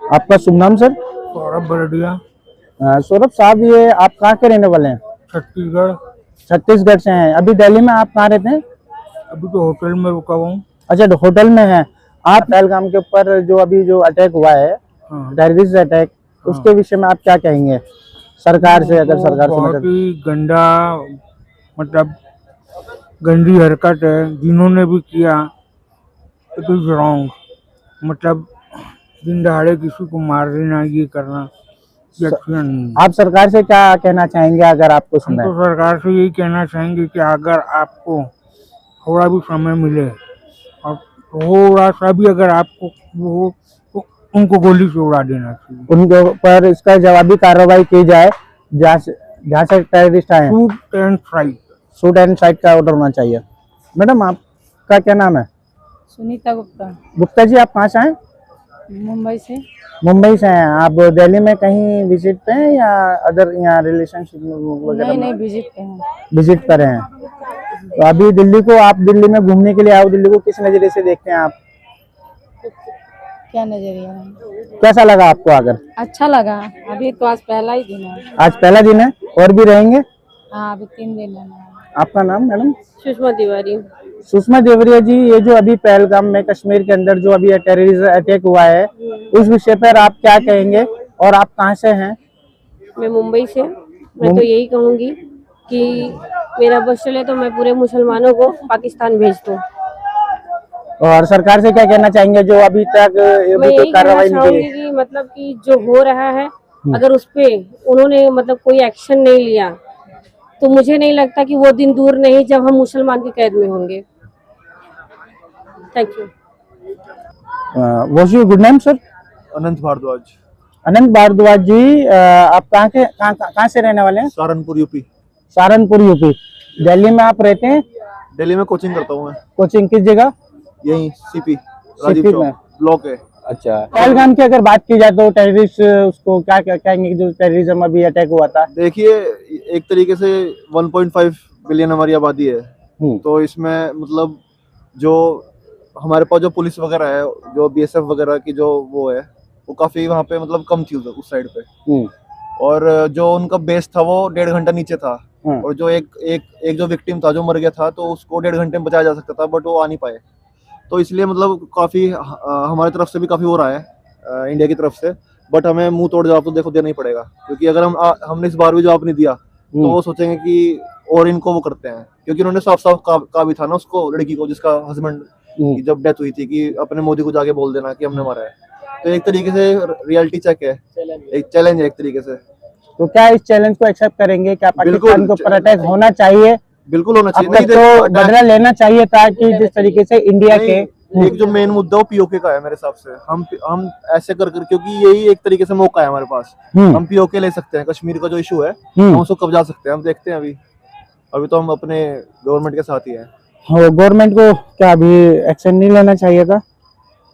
आपका शुभ नाम सर? सौरभ बरडिया, सौरभ साहब, ये आप कहाँ के रहने वाले हैं? छत्तीसगढ़। छत्तीसगढ़ से हैं। अभी दिल्ली में आप कहाँ रहते हैं? अभी तो होटल में रुका हुआ हूँ। अच्छा, तो होटल में हैं आप। पहलगाम के ऊपर जो अभी जो अटैक हुआ है, हाँ। टेररिस्ट अटैक, उसके विषय में आप क्या कहेंगे सरकार से? अगर सरकार से बहुत मदद। ही गंदा, मतलब गंदी हरकत है जिन्होंने भी किया। It is wrong. मतलब दिन दहाड़े किसी को मार देना, ये करना ये अच्छा नहीं है। आप सरकार से क्या कहना चाहेंगे अगर आपको हम सुना तो है? सरकार से यही कहना चाहेंगे कि अगर आपको थोड़ा भी समय मिले और थोड़ा सा भी अगर आपको वो हो, तो उनको गोली से उड़ा देना चाहिए। उनके ऊपर इसका जवाबी कार्रवाई की जाए, जहाँ से टेररिस्ट आए। Shoot and fight. Shoot and site का ऑर्डर होना चाहिए। मैडम, आपका क्या नाम है? सुनीता गुप्ता, गुप्ता जी, आप कहाँ से आए? मुंबई से। मुंबई से हैं आप? दिल्ली में कहीं विजिट पे हैं या अदर यहाँ रिलेशनशिप वगैरह नहीं में विजिट पे हैं। विजिट पर हैं? तो अभी दिल्ली को आप दिल्ली में घूमने के लिए आओ, दिल्ली को किस नजरिए से देखते हैं आप? क्या नजरिया है? कैसा लगा आपको आकर? अच्छा लगा। अभी तो आज पहला ही दिन है। आज पहला दिन है और भी रहेंगे? हाँ, अभी 3 दिन है। आपका नाम मैडम? सुषमा तिवारी। सुषमा देवरिया जी, ये जो अभी पहलगाम में कश्मीर के अंदर जो अभी टेररिस्ट अटैक हुआ है, उस विषय पर आप क्या कहेंगे और आप कहाँ से हैं? मैं मुंबई से। मैं तो यही कहूँगी कि मेरा बस चले तो मैं पूरे मुसलमानों को पाकिस्तान भेज दूँ। और सरकार से क्या कहना चाहेंगे जो अभी तक मैं कोई यही कहना कार्रवाई नहीं चाहूंगी की? कि मतलब कि जो हो रहा है, अगर उस पे उन्होंने मतलब कोई एक्शन नहीं लिया तो मुझे नहीं लगता कि वो दिन दूर नहीं जब हम मुसलमान की कैद में होंगे। Thank you. What's your good name sir? Anant Bhardwaj. Anant Bhardwaj ji, आप कहाँ से रहने वाले हैं? सहारनपुर यूपी। सहारनपुर यूपी। दिल्ली में आप रहते हैं? दिल्ली में कोचिंग करता हूँ मैं। कोचिंग किस जगह? यही सीपी सीपी राजीव में। चौक ब्लॉक है। अच्छा, पहलगाम की अगर बात की जाए तो टेररिस्ट उसको क्या क्या कहेंगे जो टेररिज्म अभी अटैक हुआ था? देखिए, एक तरीके से 1.5 बिलियन हमारी आबादी है, तो इसमें मतलब जो हमारे पास जो पुलिस वगैरह है, जो बीएसएफ वगैरह की जो वो है, वो काफी वहाँ पे मतलब कम थी उस साइड पे। और जो उनका बेस था वो 1.5 घंटा नीचे था। और जो एक जो विक्टिम था जो मर गया था, तो उसको 1.5 घंटे में बचाया जा सकता था, बट वो आ नहीं पाए। तो इसलिए मतलब काफी हमारी तरफ से भी काफी हो रहा है, इंडिया की तरफ से। बट हमें मुंह तोड़ जवाब तो देखो देना ही पड़ेगा, क्योंकि अगर हमने इस बार भी जवाब नहीं दिया तो वो सोचेंगे कि और इनको वो करते हैं, क्योंकि उन्होंने साफ साफ कहा भी था ना उसको, लड़की को जिसका हस्बैंड की जब डेथ हुई थी, कि अपने मोदी को जाके बोल देना कि हमने मारा है। तो एक तरीके से रियलिटी चेक है, एक चैलेंज है एक तरीके से। तो क्या इस चैलेंज को एक्सेप्ट करेंगे? क्या पाकिस्तान के ऊपर अटैक होना चाहिए? बिल्कुल होना चाहिए। अब तक तो बदला लेना चाहिए था कि जिस तरीके से इंडिया के एक जो मेन मुद्दा वो पीओके का है मेरे हिसाब से। हम ऐसे कर क्योंकि यही एक तरीके से मौका है हमारे पास। हम पीओके ले सकते हैं। कश्मीर का जो इशू है हम उसको कब्जा सकते हैं। हम देखते हैं अभी तो हम अपने गवर्नमेंट के साथ ही हैं। गवर्नमेंट को क्या अभी एक्शन नहीं लेना चाहिए था?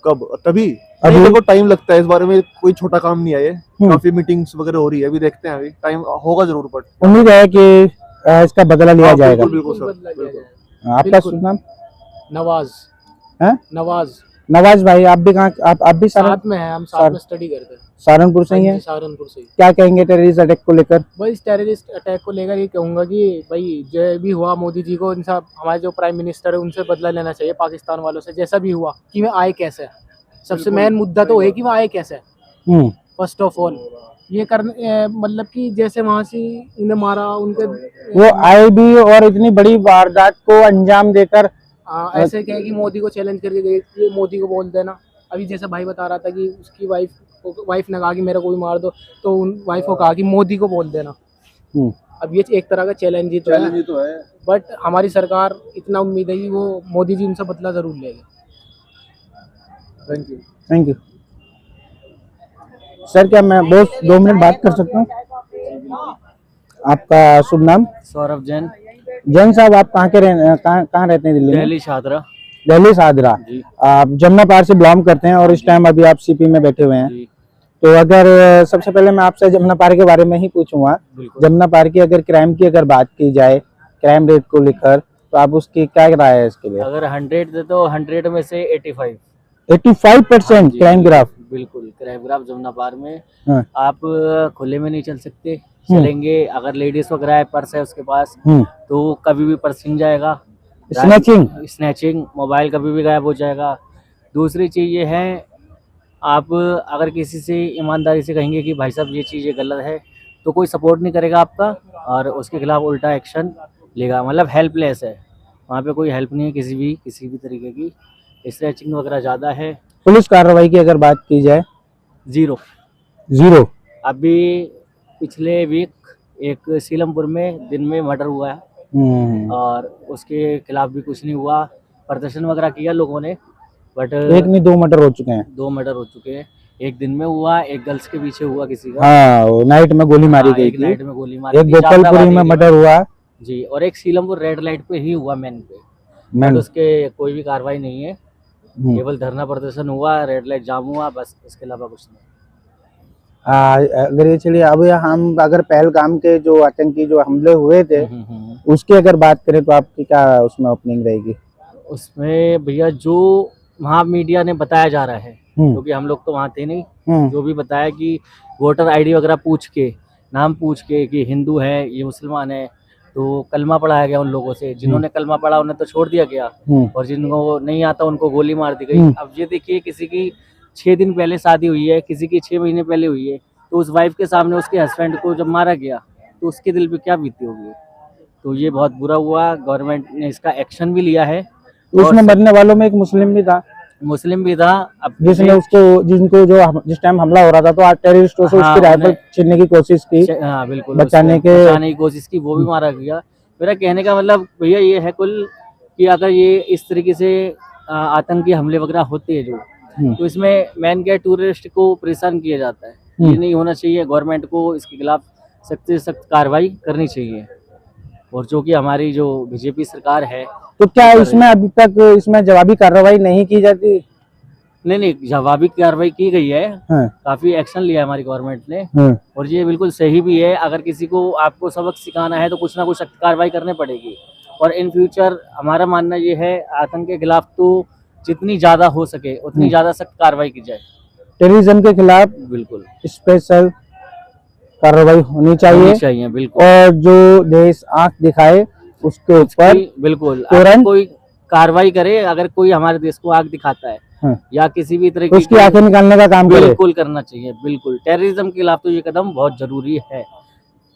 कब? तभी अभी देखो टाइम लगता है, इस बारे में कोई छोटा काम नहीं है ये। काफी मीटिंग्स वगैरह हो रही है, अभी देखते हैं, अभी टाइम होगा जरूर, बट उम्मीद है कि इसका बदला लिया जाएगा। बिल्कुल सर, बिल्कुल। आपका शुभ नाम? नवाज है? नवाज भाई, आप भी कहाँ? आप भी साथ में हैं, हम साथ में स्टडी करते हैं। सहारनपुर से ही हैं? सहारनपुर से ही। क्या कहेंगे टेररिस्ट अटैक को लेकर? भाई इस टेररिस्ट अटैक को लेकर ये कहूंगा कि भाई जो भी हुआ, मोदी जी को, इन सब हमारे जो प्राइम मिनिस्टर है उनसे बदला लेना चाहिए पाकिस्तान वालों से। जैसा भी हुआ कि वो आए कैसे, सबसे मेन मुद्दा तो है कि वो आए कैसे। फर्स्ट ऑफ ऑल ये करने मतलब कि जैसे वहां से इन्हें मारा, उनके वो आए भी और इतनी बड़ी वारदात को अंजाम देकर ऐसे कहे कि मोदी को चैलेंज करके गए, मोदी को बोल देना। अभी जैसे भाई बता रहा था कि उसकी वाइफ ने कहा कि मेरे को भी मार दो, तो उन वाइफ को कहा कि मोदी को बोल देना। अब ये एक तरह का चैलेंज ही तो है। बट हमारी सरकार इतना उम्मीद है कि वो मोदी जी उनसे बदला जरूर लेंगे। Thank you sir. क्या मैं बस 2 मिनट बात कर सकता हूँ? आपका शुभ नाम? सौरभ जैन। जैन साहब, आप कहाँ रहते हैं दिल्ली में? दिल्ली शाहदरा। दिल्ली शाहदरा। आप जमुना पार से बिलोंग करते हैं और इस टाइम अभी आप सीपी में बैठे हुए हैं। तो अगर सबसे पहले मैं आपसे जमुना पार के बारे में ही पूछूंगा। जमुना पार की अगर क्राइम की अगर बात की जाए, क्राइम रेट को लेकर, तो आप उसकी क्या राय है इसके लिए? अगर 100 दे तो 100 में से 85% 85% क्राइम ग्राफ। बिल्कुल क्राइम जमुना पार में हाँ। आप खुले में नहीं चल सकते, चलेंगे अगर लेडीज वगैरह है, पर्स है उसके पास तो कभी भी पर्स छिन जाएगा, स्नैचिंग, मोबाइल कभी भी गायब हो जाएगा। दूसरी चीज़ ये है, आप अगर किसी से ईमानदारी से कहेंगे कि भाई साहब ये चीज़ ये गलत है, तो कोई सपोर्ट नहीं करेगा आपका और उसके खिलाफ उल्टा एक्शन लेगा। मतलब हेल्पलेस है, वहाँ पे कोई हेल्प नहीं है किसी भी तरीके की। स्ट्रेचिंग वगैरह ज़्यादा है। पुलिस कार्रवाई की अगर बात की जाए, जीरो। अभी पिछले वीक एक सीलमपुर में दिन में मर्डर हुआ है और उसके खिलाफ भी कुछ नहीं हुआ। प्रदर्शन वगैरह किया लोगों ने, बट एक नहीं 2 मर्डर हो चुके हैं। 2 मर्डर हो चुके हैं। एक दिन में हुआ, एक गर्ल्स के पीछे हुआ किसी का। हाँ, वो नाइट में गोली मारी गई एक थी। नाइट में गोली मारी एक थी, गोपालपुरी जाफराबाद में एरिया मर्डर हुआ जी, और एक सीलमपुर रेड लाइट पे ही हुआ मेन पे, मैन। बट उसके कोई भी कार्रवाई नहीं है। केवल धरना प्रदर्शन हुआ, रेड लाइट जाम हुआ, बस इसके अलावा कुछ नहीं। अगर ये चलिए, अब हम अगर पहलगाम के जो आतंकी जो हमले हुए थे उसकी अगर बात करें तो आपकी क्या उसमें ओपनिंग रहेगी? उसमें भैया जो वहाँ मीडिया ने बताया जा रहा है, क्योंकि हम लोग तो वहाँ थे नहीं, जो भी बताया कि वोटर आईडी वगैरह पूछ के, नाम पूछ के कि हिंदू है, ये मुसलमान है, तो कलमा पढ़ाया गया उन लोगों से। जिन्होंने कलमा पढ़ा उन्हें तो छोड़ दिया गया और जिनको नहीं आता उनको गोली मार दी गई। अब ये देखिए, किसी की 6 दिन पहले शादी हुई है, किसी की 6 महीने पहले हुई है, तो उस वाइफ के सामने उसके हस्बैंड को जब मारा गया तो उसके दिल पे क्या बीती होगी। तो ये बहुत बुरा हुआ, गवर्नमेंट ने इसका एक्शन भी लिया है। उसमें मरने वालों में एक मुस्लिम भी था, अब जिसने जिनको जिस टाइम हमला हो रहा था तो टेररिस्टों से उसकी राइफल छीनने की कोशिश की, हाँ बिल्कुल, बचाने की कोशिश की, वो भी मारा गया। मेरा कहने का मतलब भैया ये है कुल कि अगर ये इस तरीके से आतंकी हमले वगैरह होते हैं जो, तो इसमें मेन क्या, टूरिस्ट को परेशान किया जाता है। ये नहीं होना चाहिए। गवर्नमेंट को इसके खिलाफ सख्त से सख्त कार्रवाई करनी चाहिए। और जो कि हमारी जो बीजेपी सरकार है, तो क्या इसमें अभी तक इसमें जवाबी कार्रवाई नहीं की जाती? नहीं, जवाबी कार्रवाई की गई है। काफी एक्शन लिया हमारी गवर्नमेंट ने और ये बिल्कुल सही भी है। अगर किसी को आपको सबक सिखाना है तो कुछ ना कुछ सख्त कार्रवाई करनी पड़ेगी। और इन फ्यूचर हमारा मानना ये है, आतंक के खिलाफ तो जितनी ज्यादा हो सके उतनी ज्यादा सख्त कार्रवाई की जाए। टेररिज्म के खिलाफ बिल्कुल स्पेशल कार्रवाई होनी चाहिए बिल्कुल। और जो देश आंख दिखाए उसके ऊपर बिल्कुल तुरंत कोई कार्रवाई करे। अगर कोई हमारे देश को आग दिखाता है या किसी भी तरह की, उसकी आंखें निकालने का काम बिल्कुल करना चाहिए। बिल्कुल, टेररिज्म के खिलाफ तो ये कदम बहुत जरूरी है,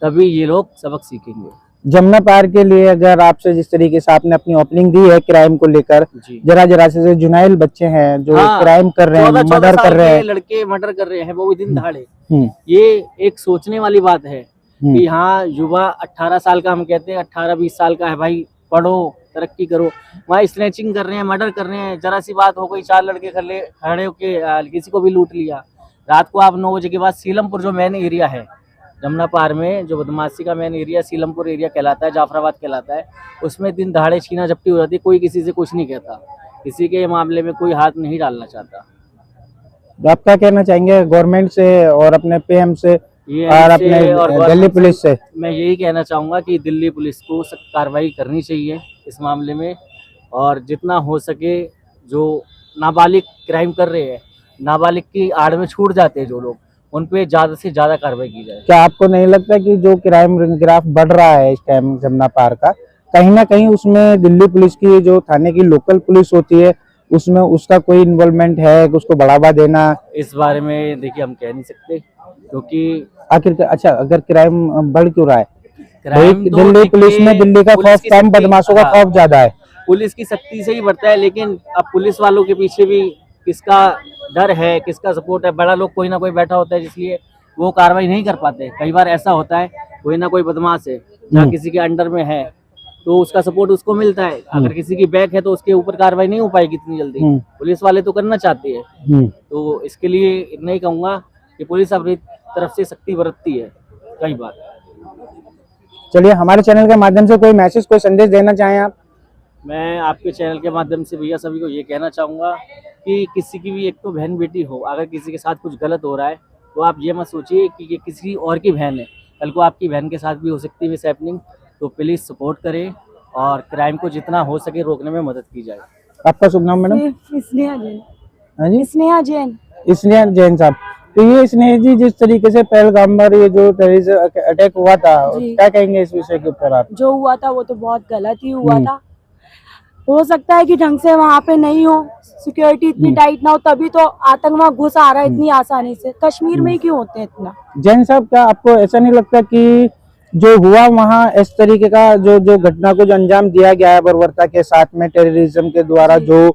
तभी ये लोग सबक सीखेंगे। जमुना पार के लिए अगर आपसे जिस तरीके से आपने अपनी ओपनिंग दी है क्राइम को लेकर, जरा से जुनाइल बच्चे हैं जो क्राइम कर रहे हैं, मर्डर कर रहे हैं, लड़के मर्डर कर रहे हैं, वो भी दिन दहाड़े। ये एक सोचने वाली बात है कि हाँ, युवा 18 साल का, हम कहते हैं 18-20 साल का है भाई, पढ़ो, तरक्की करो, वहाँ स्नैचिंग कर रहे हैं, मर्डर कर रहे हैं। जरा सी बात हो गई, 4 लड़के खड़े होके किसी को भी लूट लिया। रात को आप 9 बजे के बाद सीलमपुर जो मेन एरिया है जमुना पार में, जो बदमाशी का मेन एरिया सीलमपुर एरिया कहलाता है, जाफराबाद कहलाता है, उसमें दिन दहाड़े छीना झपटी हो जाती है। कोई किसी से कुछ नहीं कहता, किसी के मामले में कोई हाथ नहीं डालना चाहता। आप क्या कहना चाहेंगे गवर्नमेंट से और अपने पीएम से और अपने दिल्ली पुलिस से? मैं यही कहना चाहूँगा कि दिल्ली पुलिस को सख्त कार्रवाई करनी चाहिए इस मामले में, और जितना हो सके जो नाबालिग क्राइम कर रहे हैं, नाबालिग की आड़ में छूट जाते हैं जो लोग, उन पे ज्यादा से ज्यादा कार्रवाई की जाए। क्या आपको नहीं लगता कि जो क्राइम ग्राफ बढ़ रहा है इस टाइम जमुना पार का, कहीं ना कहीं उसमें दिल्ली पुलिस की जो थाने की लोकल पुलिस होती है उसमें उसका कोई इन्वॉल्वमेंट है, उसको बढ़ावा देना? इस बारे में देखिए हम कह नहीं सकते, क्योंकि आखिर अच्छा, अगर क्राइम बढ़ क्यों रहा है? दिल्ली पुलिस में दिल्ली का खौफ कम, बदमाशों का खौफ ज्यादा है। पुलिस की सख्ती से ही बढ़ता है, लेकिन अब पुलिस वालों के पीछे भी किसका डर है, किसका सपोर्ट है? बड़ा लोग कोई ना कोई बैठा होता है, जिसलिए वो कार्रवाई नहीं कर पाते। कई बार ऐसा होता है, कोई ना कोई बदमाश है जहाँ किसी के अंडर में है तो उसका सपोर्ट उसको मिलता है। अगर किसी की बैक है तो उसके ऊपर कार्रवाई नहीं हो पाएगी इतनी जल्दी। पुलिस वाले तो करना चाहते हैं, तो इसके लिए इतना ही कहूँगा कि पुलिस अपनी तरफ से सख्ती बरतती है कई बार। चलिए, हमारे चैनल के माध्यम से कोई मैसेज, कोई संदेश देना चाहें आप? मैं आपके चैनल के माध्यम से भैया सभी को ये कहना चाहूँगा कि किसी की भी एक तो बहन बेटी हो, अगर किसी के साथ कुछ गलत हो रहा है तो आप ये मत सोचिए कि ये किसी और की बहन है, कल को आपकी बहन के साथ भी हो सकती है मिस हैपनिंग। तो प्लीज़ सपोर्ट करें और क्राइम को जितना हो सके रोकने में मदद की जाए। आपका शुभ नाम मैडम? स्नेहा जैन। हाँ जी, स्नेहा जैन। इसलिए जैन साहब, तो ये स्नेह जी जिस तरीके से पहलगाम पर ये जो टेररिस्ट अटैक हुआ था, जी। क्या कहेंगे इस विषय के ऊपर आप? जो हुआ था वो तो बहुत गलत ही हुआ था। हो सकता है कि ढंग से वहाँ पे नहीं हो, सिक्योरिटी इतनी टाइट ना हो, तभी तो आतंकवाद घुस आ रहा है इतनी आसानी से। कश्मीर में ही क्यों होते हैं इतना? जैन साहब, क्या आपको ऐसा नहीं लगता कि जो हुआ वहाँ इस तरीके का जो जो घटना को जो अंजाम दिया गया है बर्बरता के साथ में टेररिज्म के द्वारा जो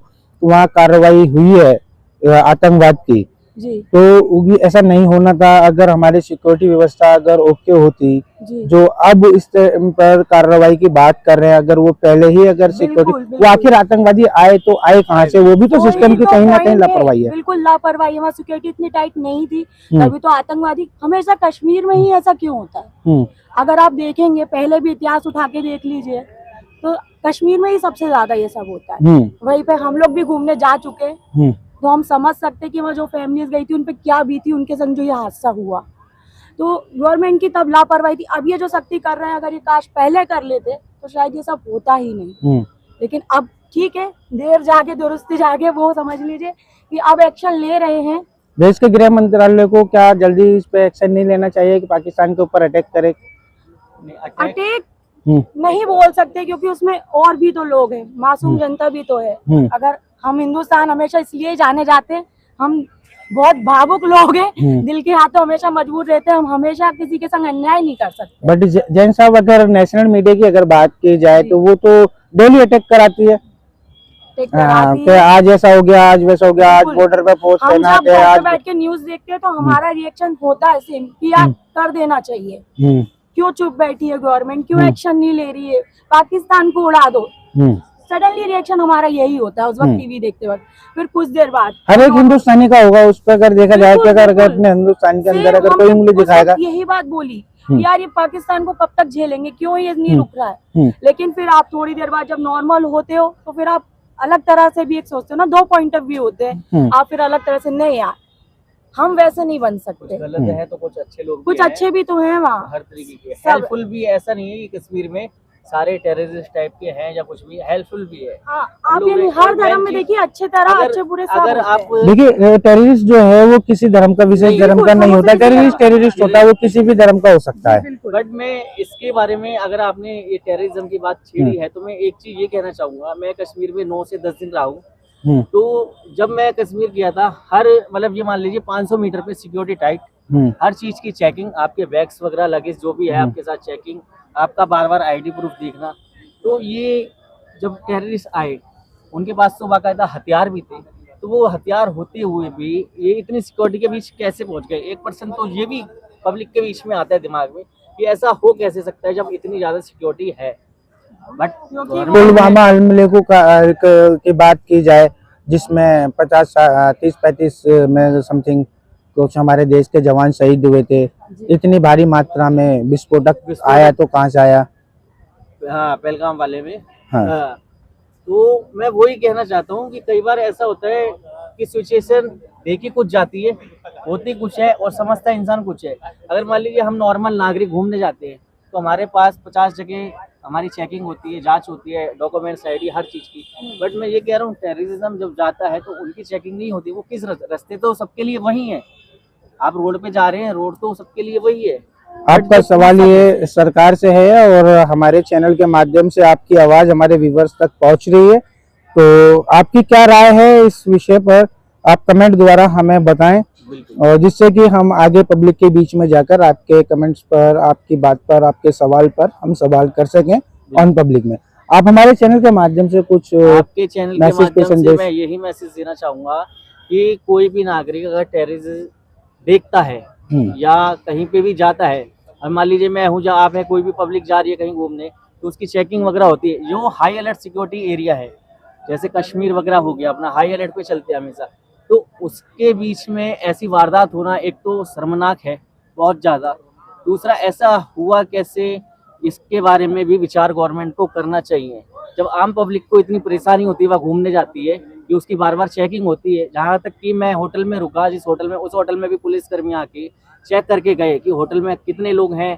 वहाँ कार्रवाई हुई है आतंकवाद की, जी तो ऐसा नहीं होना था अगर हमारी सिक्योरिटी व्यवस्था अगर ओके होती? जी जो अब इस पर कार्रवाई की बात कर रहे हैं, अगर वो पहले ही अगर सिक्योरिटी, बिल्कुल। वो आखिर आतंकवादी आए तो आए कहाँ से? वो भी तो सिस्टम की कहीं ना कहीं लापरवाही है। बिल्कुल लापरवाही है, वहाँ सिक्योरिटी इतनी टाइट नहीं थी, तभी तो आतंकवादी। हमेशा कश्मीर में ही ऐसा क्यों होता है? अगर आप देखेंगे, पहले भी इतिहास उठा के देख लीजिए, तो कश्मीर में ही सबसे ज्यादा ये सब होता है। वहीं पे हम लोग भी घूमने जा चुके हैं, तो हम समझ सकते हैं कि वहाँ जो फैमिलीज गई थी उन पे क्या बीती, उनके संग जो ये हादसा हुआ। तो गवर्नमेंट की तब लापरवाही थी। अब ये जो सख्ती कर रहे हैं, अगर ये काश पहले कर लेते तो शायद ये सब होता ही नहीं। लेकिन अब ठीक है, देर जाके दुरुस्ती जाके, वो समझ लीजिए कि अब एक्शन ले रहे हैं। देश के गृह मंत्रालय को क्या जल्दी इस पे एक्शन नहीं लेना चाहिए कि पाकिस्तान के ऊपर अटैक करे? अटैक नहीं बोल सकते, क्योंकि उसमें और भी तो लोग हैं, मासूम जनता भी तो है। अगर हम हिंदुस्तान हमेशा इसलिए जाने जाते हैं, हम बहुत भावुक लोग हैं, दिल के हाथों हमेशा मजबूत रहते हैं, हम हमेशा किसी के संग अन्याय नहीं कर सकते। बट जैन साहब, अगर नेशनल मीडिया की अगर बात की जाए तो वो तो डेली अटैक कराती है। तो आज ऐसा हो गया, आज वैसा हो गया, आज बॉर्डर पे पोस्ट हम तैनात जब है, घर आज पे बैठ के न्यूज देखते हैं तो हमारा रिएक्शन होता है सेम कि यार कर देना चाहिए। क्यों चुप बैठी है गवर्नमेंट, क्यों एक्शन नहीं ले रही है, पाकिस्तान को उड़ा दो। सडनली रिएक्शन हमारा यही होता है उस वक्त टीवी देखते वक्त। फिर कुछ देर बाद हर एक हिंदुस्तानी का होगा उस पर, अगर देखा जाए तो अगर अपने हिंदुस्तान के अंदर अगर कोई उंगली दिखाएगा, यही बात बोली यार ये पाकिस्तान को कब तक झेलेंगे, क्यों ये नहीं रुक रहा है। लेकिन फिर आप थोड़ी देर बाद जब नॉर्मल होते हो तो फिर आप अलग तरह से भी एक सोचते हो ना, दो पॉइंट ऑफ व्यू होते हैं। आप फिर अलग तरह से, नहीं यार हम वैसे नहीं बन सकते। गलत है तो कुछ अच्छे लोग कुछ अच्छे भी तो हैं वहाँ, हर तरीके के हेल्पफुल भी। ऐसा नहीं है कि कश्मीर में सारे टेररिस्ट टाइप के हैं या कुछ भी, हेल्पफुल भी है। हाँ, आप ये हर धर्म में देखिए अच्छे तरह अच्छे बुरे सब अगर आप देखिए टेररिस्ट जो है वो किसी धर्म का, विशेष धर्म का नहीं होता। टेररिस्ट होता है वो किसी भी धर्म का हो सकता है। बट मैं इसके बारे में, अगर आपने ये टेररिज्म की बात छेड़ी है तो मैं एक चीज ये कहना चाहूंगा। मैं कश्मीर में 9 से 10 दिन रहा हूँ, तो जब मैं कश्मीर गया था, हर मतलब ये मान लीजिए 500 मीटर पे सिक्योरिटी टाइट, हर चीज की चेकिंग, आपके बैग्स वगैरह लगेज जो भी है आपके साथ चेकिंग, आपका बार बार आईडी प्रूफ देखना। तो ये जब टेररिस्ट आए उनके पास तो बाकायदा हथियार भी थे, तो वो हथियार होते हुए भी ये इतनी सिक्योरिटी के बीच कैसे पहुंच गए? 1% तो ये भी पब्लिक के बीच में आता है दिमाग में कि ऐसा हो कैसे सकता है जब इतनी ज्यादा सिक्योरिटी है। बट पुलवामा हमले की बात की जाए, जिसमें 30-35 में समथिंग कुछ हमारे देश के जवान शहीद हुए थे, इतनी भारी मात्रा में विस्फोटक आया तो कहाँ से आया? हाँ, पहलगाम वाले में। हाँ। तो मैं वही कहना चाहता हूँ कि कई बार ऐसा होता है कि सिचुएशन देखी कुछ जाती है, होती कुछ है और समझता इंसान कुछ है। अगर मान लीजिए हम नॉर्मल नागरिक घूमने जाते हैं तो हमारे पास 50 जगह हमारी चेकिंग होती है, जांच होती है, डॉक्यूमेंट्स, आईडी, हर चीज़ की। बट मैं ये कह रहा हूँ टेररिज्म जब जाता है तो उनकी चेकिंग नहीं होती। वो किस रास्ते, तो सबके लिए वही है। आप रोड पे जा रहे हैं, रोड तो सबके लिए वही है। आपका सवाल ये सरकार से है और हमारे चैनल के माध्यम से आपकी आवाज हमारे व्यूवर्स तक पहुंच रही है, तो आपकी क्या राय है इस विषय पर? आप कमेंट द्वारा हमें बताएं, और जिससे कि हम आगे पब्लिक के बीच में जाकर आपके कमेंट्स पर, आपकी बात पर, आपके सवाल पर हम सवाल कर सकें ऑन पब्लिक में। आप हमारे चैनल के माध्यम से कुछ आपके चैनल के माध्यम से मैं यही मैसेज देना चाहूंगा कि कोई भी नागरिक अगर टेररिज्म देखता है या कहीं पे भी जाता है, अब मान लीजिए मैं हूँ, आप है, कोई भी पब्लिक जा रही है कहीं घूमने, तो उसकी चेकिंग वगैरह होती है। जो हाई अलर्ट सिक्योरिटी एरिया है, जैसे कश्मीर वगैरह हो गया, अपना हाई अलर्ट पे चलते हैं हमेशा, तो उसके बीच में ऐसी वारदात होना एक तो शर्मनाक है बहुत ज़्यादा। दूसरा, ऐसा हुआ कैसे, इसके बारे में भी विचार गवर्नमेंट को करना चाहिए। जब आम पब्लिक को इतनी परेशानी होती है, वह घूमने जाती है, कि उसकी बार बार चेकिंग होती है। जहाँ तक कि मैं होटल में रुका, जिस होटल में, उस होटल में भी पुलिसकर्मी आके चेक करके गए कि होटल में कितने लोग हैं।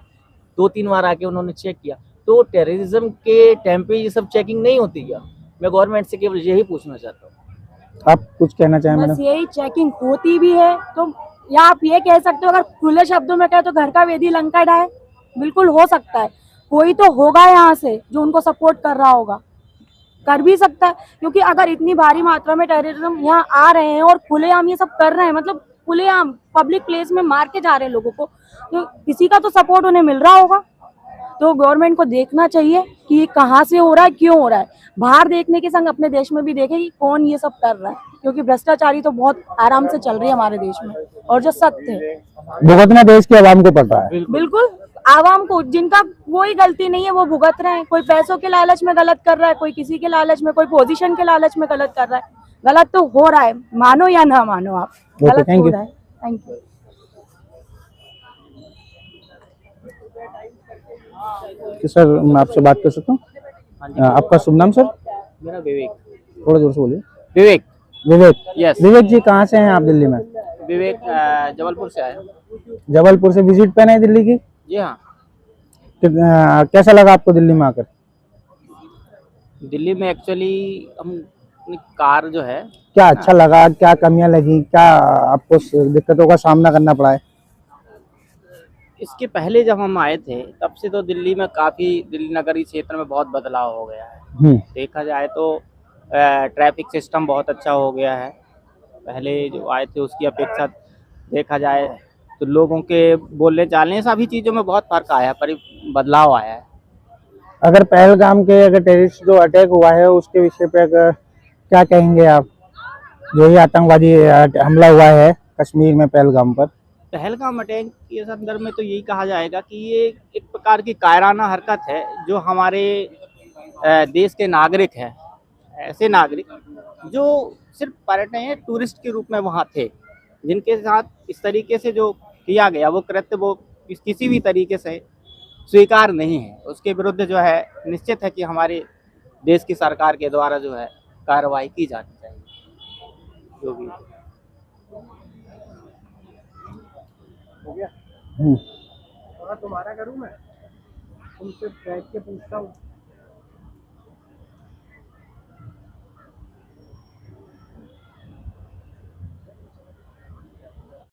2-3 बार आके उन्होंने चेक किया। तो टेररिज्म के टाइम पे ये सब चेकिंग नहीं होती क्या? मैं गवर्नमेंट से केवल यही पूछना चाहता हूँ। आप कुछ कहना चाहें बस मैडम? यही चेकिंग होती भी है तो, या आप ये कह सकते हो, अगर खुले शब्दों में कहे तो घर का वेदी लंका ढाए, बिल्कुल हो सकता है। कोई तो होगा यहाँ से जो उनको सपोर्ट कर रहा होगा, कर भी सकता है, क्योंकि अगर इतनी भारी मात्रा में टेररिज्म यहाँ आ रहे हैं और खुलेआम ये सब कर रहे हैं, मतलब खुलेआम पब्लिक प्लेस में मार के जा रहे हैं लोगों को, तो किसी का तो सपोर्ट उन्हें मिल रहा होगा। तो गवर्नमेंट को देखना चाहिए कि ये कहाँ से हो रहा है, क्यों हो रहा है। बाहर देखने के संग अपने देश में भी देखे कि कौन ये सब कर रहा है, क्योंकि भ्रष्टाचारी तो बहुत आराम से चल रही है हमारे देश में। और जो सत्य है, भुगतना देश की आवाम को पड़ रहा है। बिल्कुल आवाम को, जिनका कोई गलती नहीं है वो भुगत रहे हैं। कोई पैसों के लालच में गलत कर रहा है, कोई किसी के लालच में, कोई पोजीशन के लालच में गलत कर रहा है। गलत तो हो रहा है, मानो या ना मानो आप, गलत thank हो you. रहा है। Thank you. कि सर मैं आपसे बात कर सकता हूँ? आपका शुभ नाम सर? मेरा विवेक। थोड़ा जोर से बोलिए। विवेक। विवेक। यस। विवेक जी कहाँ से हैं आप दिल्ली में? विवेक जबलपुर से आया। जबलपुर से विजिट पे नहीं दिल्ली की? जी हाँ। कैसा लगा आपको दिल्ली में आकर? दिल्ली में एक्चुअली हम अपनी कार जो है, क्या अच्छा लगा, क्या कमियां लगी, क्या आपको दिक्कतों का सामना करना पड़ा है? इसके पहले जब हम आए थे तब से तो दिल्ली में काफ़ी, दिल्ली नगरी क्षेत्र में बहुत बदलाव हो गया है। देखा जाए तो ट्रैफिक सिस्टम बहुत अच्छा हो गया है। पहले जो आए थे उसकी अपेक्षा देखा जाए तो लोगों के बोलने चालने सभी चीज़ों में बहुत फर्क आया है, बदलाव आया है। अगर पहलगाम के अगर टेररिस्ट जो अटैक हुआ है उसके विषय पे अगर क्या कहेंगे आप? जो ये आतंकवादी हमला हुआ है कश्मीर में पहलगाम पर, पहलगाम अटैक के संदर्भ में तो यही कहा जाएगा कि ये एक प्रकार की कायराना हरकत है जो हमारे देश के नागरिक हैं, ऐसे नागरिक जो सिर्फ पर्यटन या टूरिस्ट के रूप में वहाँ थे, जिनके साथ इस तरीके से जो किया गया वो कृत्य वो किसी भी तरीके से स्वीकार नहीं है। उसके विरुद्ध जो है निश्चित है कि हमारे देश की सरकार के द्वारा जो है कार्रवाई की जानी चाहिए। जो भी हो गया। तुम्हारा करूँ मैं, तुमसे बैठ के पूछता हूँ।